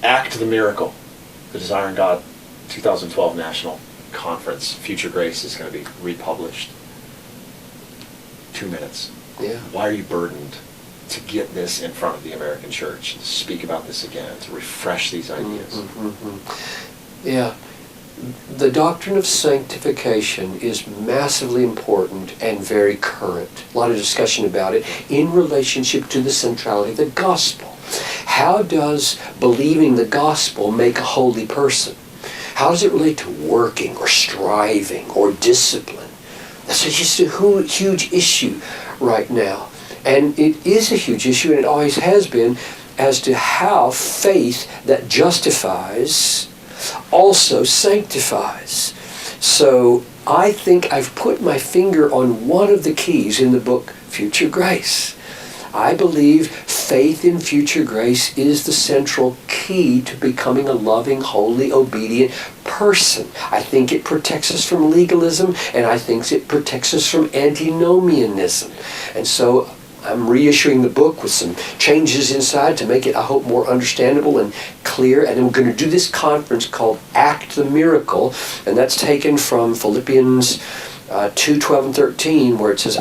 Act the Miracle, the Desire in God 2012 National Conference, Future Grace, is going to be republished. 2 minutes. Yeah. Why are you burdened to get this in front of the American church, to speak about this again, to refresh these ideas? Yeah. The doctrine of sanctification is massively important and very current. A lot of discussion about it in relationship to the centrality of the gospel. How does believing the gospel make a holy person? How does it relate to working or striving or discipline? That's just a huge issue right now. And it is a huge issue, and it always has been, as to how faith that justifies also sanctifies. So I think I've put my finger on one of the keys in the book, Future Grace. I believe faith in future grace is the central key to becoming a loving, holy, obedient person. I think it protects us from legalism, and I think it protects us from antinomianism. And so I'm reissuing the book with some changes inside to make it, I hope, more understandable and clear. And I'm going to do this conference called Act the Miracle, and that's taken from Philippians 2:12 and 13, where it says,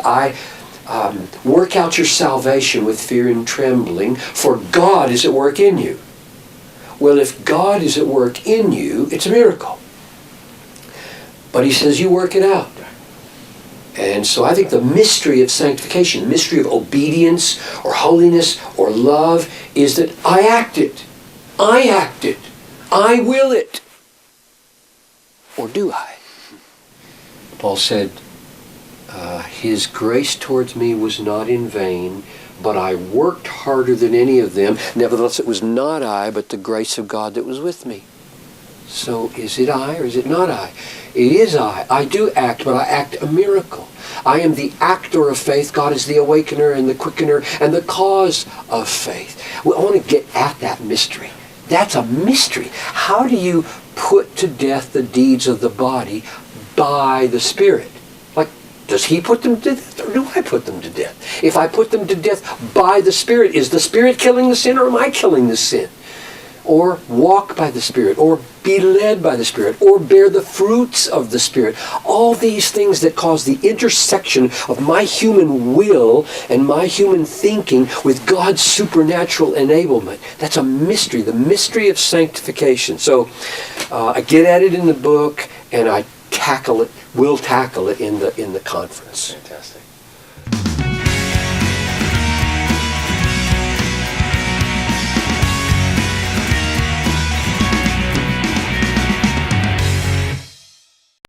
work out your salvation with fear and trembling, for God is at work in you. Well, if God is at work in you, it's a miracle. But he says you work it out. And so I think the mystery of sanctification, the mystery of obedience or holiness or love, is that I act it. I act it. I will it. Or do I? Paul said, his grace towards me was not in vain, but I worked harder than any of them. Nevertheless, it was not I, but the grace of God that was with me. So is it I or is it not I? It is I. I do act, but I act a miracle. I am the actor of faith. God is the awakener and the quickener and the cause of faith. Well, I want to get at that mystery. That's a mystery. How do you put to death the deeds of the body by the Spirit? Like, does he put them to death or do I put them to death? If I put them to death by the Spirit, is the Spirit killing the sin or am I killing the sin? Or walk by the Spirit, or be led by the Spirit, or bear the fruits of the Spirit. All these things that cause the intersection of my human will and my human thinking with God's supernatural enablement. That's a mystery, the mystery of sanctification. So I get at it in the book, and I will tackle it in the conference. Fantastic.